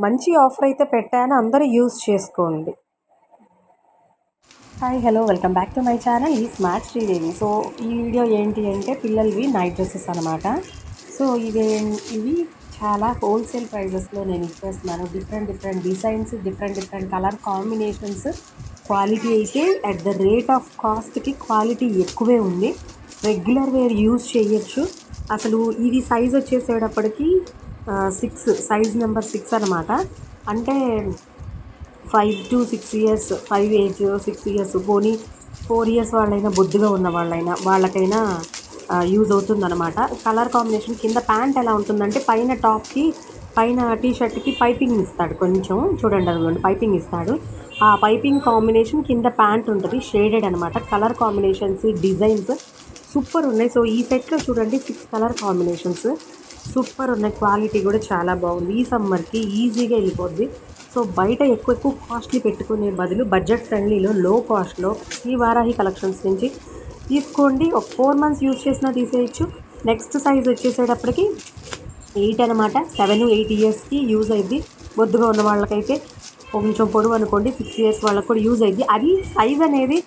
మంచి ఆఫర్ అయితే పెట్టాను, అందరూ యూజ్ చేసుకోండి. Hi hello welcome back to my channel ఈ స్మార్ట్ శ్రీదేవి. సో ఈ వీడియో ఏంటి అంటే పిల్లలవి నైట్ డ్రెస్సెస్ అనమాట. సో ఇవి చాలా హోల్సేల్ ప్రైజెస్లో నేను ఇచ్చేస్తున్నాను. Different designs, different colour combinations, quality అయితే అట్ ద రేట్ ఆఫ్ కాస్ట్కి క్వాలిటీ ఎక్కువే ఉంది. రెగ్యులర్ వేర్ యూజ్ చేయొచ్చు. అసలు ఇది సైజ్ వచ్చేసేటప్పటికి 6 సైజ్ నెంబర్ 6 అనమాట. అంటే 5 to 6 ఇయర్స్, 5 ఏజ్ 6 ఇయర్స్, పోనీ 4 ఇయర్స్ వాళ్ళైనా, బొద్దుగా ఉన్న వాళ్ళకైనా యూజ్ అవుతుందన్నమాట. కలర్ కాంబినేషన్ కింద ప్యాంట్ ఎలా ఉంటుందంటే పైన టాప్కి, పైన టీషర్ట్కి పైపింగ్ ఇస్తాడు. కొంచెం చూడండి, అదిగోండి పైపింగ్ ఇస్తాడు. ఆ పైపింగ్ కాంబినేషన్ కింద ప్యాంట్ ఉంటుంది, షేడెడ్ అనమాట. కలర్ కాంబినేషన్స్, డిజైన్స్ సూపర్ ఉన్నాయి. సో ఈ సెట్లో చూడండి 6 కలర్ కాంబినేషన్స్ సూపర్ ఉన్నాయి. క్వాలిటీ కూడా చాలా బాగుంది. ఈ సమ్మర్కి ఈజీగా వెళ్ళిపోద్ది. సో బయట ఎక్కువ కాస్ట్లీ పెట్టుకునే బదులు బడ్జెట్ ఫ్రెండ్లీలో లో కాస్ట్లో శ్రీ వారాహి కలెక్షన్స్ నుంచి తీసుకోండి. ఒక 4 months యూజ్ చేసినా తీసేయచ్చు. నెక్స్ట్ సైజ్ వచ్చేసేటప్పటికి 8 అనమాట. 7, 8 ఇయర్స్కి యూజ్ అయ్యింది. బొద్దుగా ఉన్న వాళ్ళకైతే కొంచెం పొడవు అనుకోండి, 6 ఇయర్స్ వాళ్ళకి కూడా యూజ్ అయ్యింది. అది సైజ్ అనేది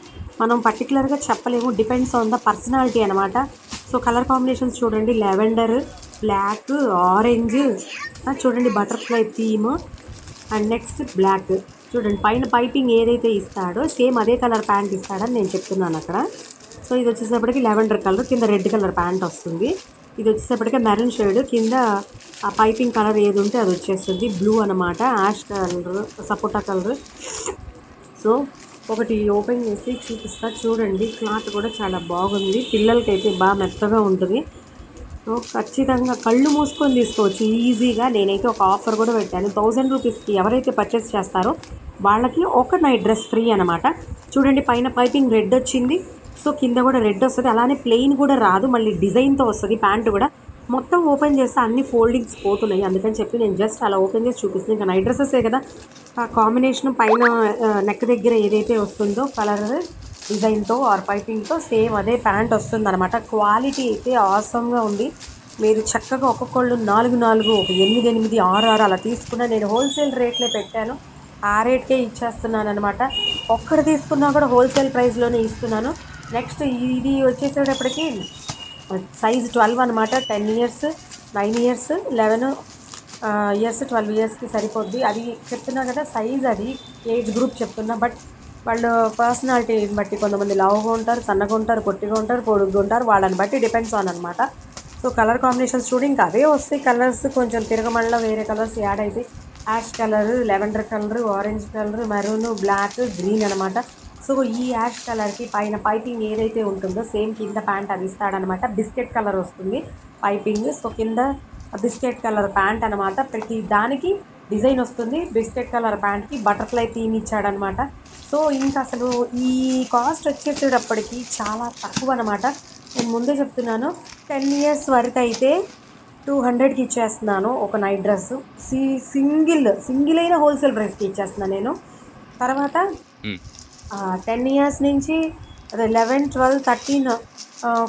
మనం పర్టికులర్గా చెప్పలేము, డిపెండ్స్ ఆన్ ద పర్సనాలిటీ అనమాట. సో కలర్ కాంబినేషన్స్ చూడండి, లెవెండర్, బ్లాక్, ఆరెంజ్, చూడండి butterfly theme, and next black. చూడండి పైన పైపింగ్ ఏదైతే ఇస్తాడో సేమ్ అదే కలర్ ప్యాంట్ ఇస్తాడని నేను చెప్తున్నాను అక్కడ. సో ఇది వచ్చేసేపటికి లెవెండర్ కలర్, కింద రెడ్ కలర్ ప్యాంట్ వస్తుంది. ఇది వచ్చేసేపటికి మెరూన్ షేడ్, కింద ఆ పైపింగ్ కలర్ ఏది ఉంటే అది వచ్చేస్తుంది. బ్లూ అనమాట, యాష్ కలర్, సపోటా కలర్. సో ఒకటి ఓపెన్ చేసి చూపిస్తా చూడండి. క్లాత్ కూడా చాలా బాగుంది, పిల్లలకైతే బాగా మెత్తగా ఉంటుంది. సో ఖచ్చితంగా కళ్ళు మూసుకొని తీసుకోవచ్చు ఈజీగా. నేనైతే ఒక ఆఫర్ కూడా పెట్టాను, 1000 రూపీస్కి ఎవరైతే పర్చేస్ చేస్తారో వాళ్ళకి ఒక నైట్ డ్రెస్ ఫ్రీ అనమాట. చూడండి పైన పైపింగ్ రెడ్ వచ్చింది, సో కింద కూడా రెడ్ వస్తుంది. అలానే ప్లెయిన్ కూడా రాదు, మళ్ళీ డిజైన్తో వస్తుంది. ప్యాంటు కూడా మొత్తం ఓపెన్ చేస్తే అన్ని ఫోల్డింగ్స్ పోతున్నాయి, అందుకని చెప్పి నేను జస్ట్ అలా ఓపెన్ చేసి చూపిస్తున్నాను. ఇంకా నైట్ డ్రెస్సెసే కదా, ఆ కాంబినేషన్ పైన నెక్ దగ్గర ఏదైతే వస్తుందో కలర్ డిజైన్తో ఆర్ పైపింగ్తో సేమ్ అదే ప్యాంట్ వస్తుంది అనమాట. క్వాలిటీ అయితే ఆసమ్గా ఉంది. మీరు చక్కగా ఒక్కొక్కళ్ళు 4, 8, 6 అలా తీసుకున్నా. నేను హోల్సేల్ రేట్లే పెట్టాను, ఆ రేట్కే ఇచ్చేస్తున్నాను అనమాట. ఒక్కటి తీసుకున్నా కూడా హోల్సేల్ ప్రైస్లోనే ఇస్తున్నాను. నెక్స్ట్ ఇది వచ్చేసేటప్పటికి సైజ్ 12 అనమాట. 10 ఇయర్స్, 9 ఇయర్స్, 11 ఇయర్స్, 12 ఇయర్స్కి సరిపోద్ది. అది చెప్తున్నా కదా సైజ్, అది ఏజ్ గ్రూప్ చెప్తున్నా. బట్ వాళ్ళు పర్సనాలిటీని బట్టి కొంతమంది లావుగా ఉంటారు, సన్నగా ఉంటారు, పొట్టిగా ఉంటారు, పొడుగ్గా ఉంటారు, వాళ్ళని బట్టి డిపెండ్స్ ఆన్ అనమాట. సో కలర్ కాంబినేషన్స్ చూడండి, ఇంకా అవే వస్తాయి. కలర్స్ కొంచెం తిరగమళ్ళ వేరే కలర్స్ యాడ్ అయితే ash colour, lavender colour, orange colour, maroon, black, green అనమాట. సో ఈ యాష్ కలర్కి పైన పైపింగ్ ఏదైతే ఉంటుందో సేమ్ కింద ప్యాంట్ అది ఇస్తాడనమాట. బిస్కెట్ కలర్ వస్తుంది పైపింగ్. సో కింద బిస్కెట్ కలర్ ప్యాంట్ అనమాట. ప్రతి దానికి డిజైన్ వస్తుంది. బిస్కెట్ కలర్ ప్యాంట్కి బటర్ఫ్లై థీమ్ ఇచ్చాడనమాట. సో ఇంకా అసలు ఈ కాస్ట్ వచ్చేసేటప్పటికి చాలా తక్కువ అనమాట. నేను ముందే చెప్తున్నాను, 10 ఇయర్స్ వరకు అయితే 200కి ఇచ్చేస్తున్నాను ఒక నైట్ డ్రెస్. సింగిల్ అయిన హోల్సేల్ ప్రైస్కి ఇచ్చేస్తున్నాను నేను. తర్వాత 10 ఇయర్స్ నుంచి అదే 11, 12, 13,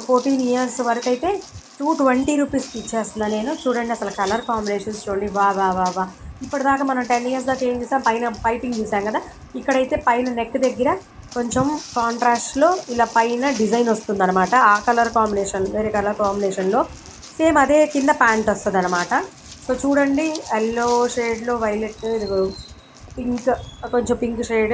14 ఇయర్స్ వరకు అయితే 220 రూపీస్కి ఇచ్చేస్తున్నాను నేను. చూడండి అసలు కలర్ కాంబినేషన్స్ చూడండి, వా. ఇప్పటిదాకా మనం 10 ఇయర్స్ దాకా ఏం చూసాం, పైన పైపింగ్ చూసాం కదా. ఇక్కడైతే పైన నెక్ దగ్గర కొంచెం కాంట్రాస్ట్లో ఇలా పైన డిజైన్ వస్తుంది అనమాట. ఆ కలర్ కాంబినేషన్ వేరే కలర్ కాంబినేషన్లో సేమ్ అదే కింద ప్యాంట్ వస్తుంది అనమాట. సో చూడండి ఎల్లో షేడ్లో వైలెట్, పింక్, కొంచెం పింక్ షేడ్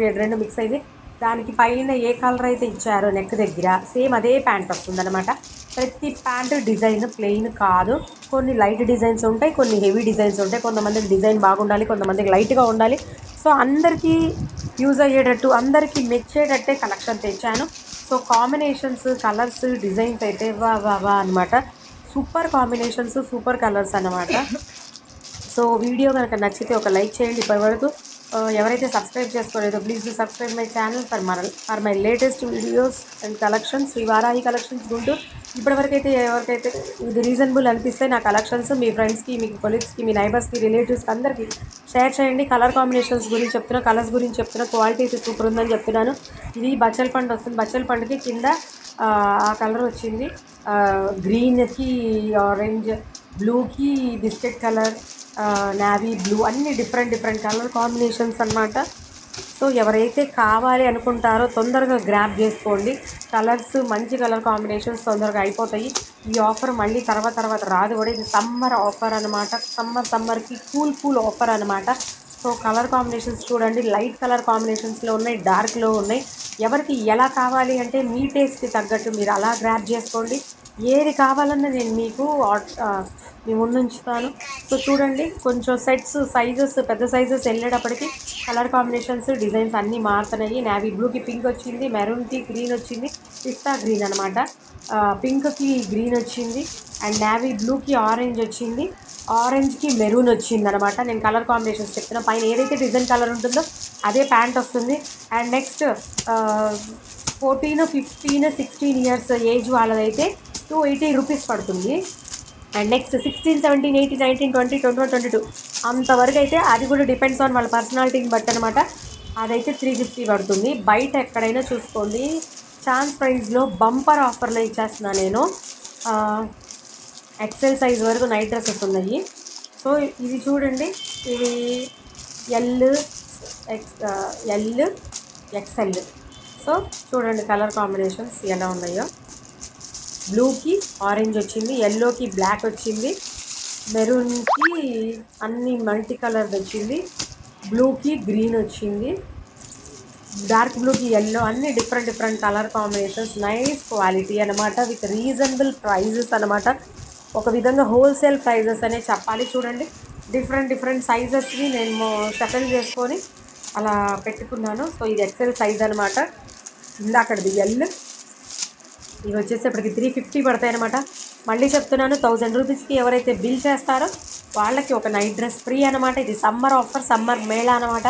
రెడ్ రెండు మిక్స్ అయింది. దానికి పైన ఏ కలర్ అయితే ఇచ్చారో నెక్ దగ్గర సేమ్ అదే ప్యాంట్ వస్తుంది అనమాట. ప్రతి ప్యాంట్ డిజైన్ ప్లెయిన్ కాదు, కొన్ని లైట్ డిజైన్స్ ఉంటాయి, కొన్ని హెవీ డిజైన్స్ ఉంటాయి. కొంతమందికి డిజైన్ బాగుండాలి, కొంతమందికి లైట్గా ఉండాలి. సో అందరికీ యూజ్ అయ్యేటట్టు, అందరికీ మెచ్చేటట్టే కలెక్షన్ తెచ్చాను. సో కాంబినేషన్స్, కలర్స్, డిజైన్స్ అయితే వా అనమాట. సూపర్ కాంబినేషన్స్, సూపర్ కలర్స్ అన్నమాట. సో వీడియో కనుక నచ్చితే ఒక లైక్ చేయండి. ఇప్పటివరకు ఎవరైతే సబ్స్క్రైబ్ చేసుకోలేదో please do subscribe my channel for my latest videos and collections. Shri Varahi collections Guntur. ఇప్పటివరకు అయితే ఎవరికైతే ఇది రీజనబుల్ అనిపిస్తే నా కలెక్షన్స్ మీ ఫ్రెండ్స్కి, మీ కొలీగ్స్కి, మీ నైబర్స్కి, రిలేటివ్స్కి అందరికీ షేర్ చేయండి. కలర్ కాంబినేషన్స్ గురించి చెప్తున్నా, కలర్స్ గురించి చెప్తున్నా, క్వాలిటీ అయితే సూపర్ ఉందని చెప్తున్నాను. ఇది బచ్చల పండు వస్తుంది, బచ్చల పండుకి కింద ఆ కలర్ వచ్చింది, గ్రీన్కి ఆరెంజ్, బ్లూకి బిస్కెట్ కలర్, నావీ బ్లూ అన్ని డిఫరెంట్ డిఫరెంట్ కలర్ కాంబినేషన్స్ అన్నమాట. సో ఎవరైతే కావాలి అనుకుంటారో తొందరగా గ్రాప్ చేసుకోండి. కలర్స్ మంచి కలర్ కాంబినేషన్స్ తొందరగా అయిపోతాయి. ఈ ఆఫర్ మళ్ళీ తర్వాత రాదు కూడా. ఇది సమ్మర్ ఆఫర్ అనమాట. సమ్మర్కి కూల్ ఆఫర్ అనమాట. సో కలర్ కాంబినేషన్స్ చూడండి, లైట్ కలర్ కాంబినేషన్స్లో ఉన్నాయి, డార్క్లో ఉన్నాయి. ఎవరికి ఎలా కావాలి అంటే మీ టేస్ట్కి తగ్గట్టు మీరు అలా గ్రాప్ చేసుకోండి. ఏది కావాలన్నా నేను మీకు మీ ముందు ఉంచుతాను. సో చూడండి, కొంచెం సెట్స్ సైజెస్ పెద్ద సైజెస్ వెళ్ళేటప్పటికి కలర్ కాంబినేషన్స్ డిజైన్స్ అన్నీ మారుతున్నాయి. నావీ బ్లూకి పింక్ వచ్చింది, మెరూన్కి గ్రీన్ వచ్చింది, పిస్తా గ్రీన్ అనమాట. పింక్కి గ్రీన్ వచ్చింది అండ్ నావీ బ్లూకి ఆరెంజ్ వచ్చింది, ఆరెంజ్కి మెరూన్ వచ్చింది అనమాట. నేను కలర్ కాంబినేషన్స్ చెప్తున్నా. పైన ఏదైతే డిజైన్ కలర్ ఉంటుందో అదే ప్యాంట్ వస్తుంది. అండ్ నెక్స్ట్ 14, 15, 16 ఇయర్స్ ఏజ్ వాళ్ళదైతే 280 రూపీస్ పడుతుంది. అండ్ నెక్స్ట్ 16, 17, 18, 19, 20, 21, 22 అంతవరకు అయితే అది కూడా డిపెండ్స్ ఆన్ వాళ్ళ పర్సనాలిటీని బట్టి అనమాట. అదైతే 350 పడుతుంది. బయట ఎక్కడైనా చూసుకోండి, ఛాన్స్ ప్రైస్లో బంపర్ ఆఫర్లో ఇచ్చేస్తున్నాను నేను. ఎక్సెల్ సైజ్ వరకు నైట్ డ్రెస్సెస్ ఉన్నాయి. సో ఇది చూడండి, ఇవి ఎల్ ఎక్స్ఎల్. సో చూడండి కలర్ కాంబినేషన్స్ ఎలా ఉన్నాయో. బ్లూకి ఆరెంజ్ వచ్చింది, ఎల్లోకి బ్లాక్ వచ్చింది, మెరూన్కి అన్ని మల్టీ కలర్ వచ్చింది, బ్లూకి గ్రీన్ వచ్చింది, డార్క్ బ్లూకి ఎల్లో, అన్ని different different colour combinations, nice quality అనమాట, విత్ రీజనబుల్ ప్రైజెస్ అనమాట. ఒక విధంగా హోల్సేల్ ప్రైజెస్ అనే చెప్పాలి. చూడండి, డిఫరెంట్ డిఫరెంట్ సైజెస్ని నేను షఫల్ చేసుకొని అలా పెట్టుకున్నాను. సో ఇది ఎక్సెల్ సైజ్ అనమాట. ఇందాకది ఎల్. ఇవి వచ్చేసేపటికి 350 పడతాయి అనమాట. మళ్ళీ చెప్తున్నాను, 1000 రూపీస్కి ఎవరైతే బిల్ చేస్తారో వాళ్ళకి ఒక నైట్ డ్రెస్ ఫ్రీ అనమాట. ఇది సమ్మర్ ఆఫర్, సమ్మర్ మేళా అనమాట.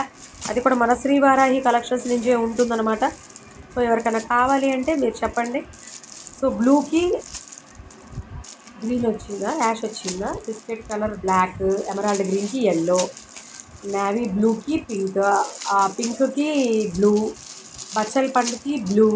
అది కూడా మన శ్రీవారాహి కలెక్షన్స్ నుంచే ఉంటుందన్నమాట. సో ఎవరికైనా కావాలి అంటే మీరు చెప్పండి. సో బ్లూకి గ్రీన్ వచ్చిందా, యాష్ వచ్చిందా, బిస్కెట్ కలర్ బ్లాక్, ఎమరాల్డ్ గ్రీన్కి ఎల్లో, నావీ బ్లూకి పింక్, పింక్కి బ్లూ, బచ్చల పండుకి బ్లూ,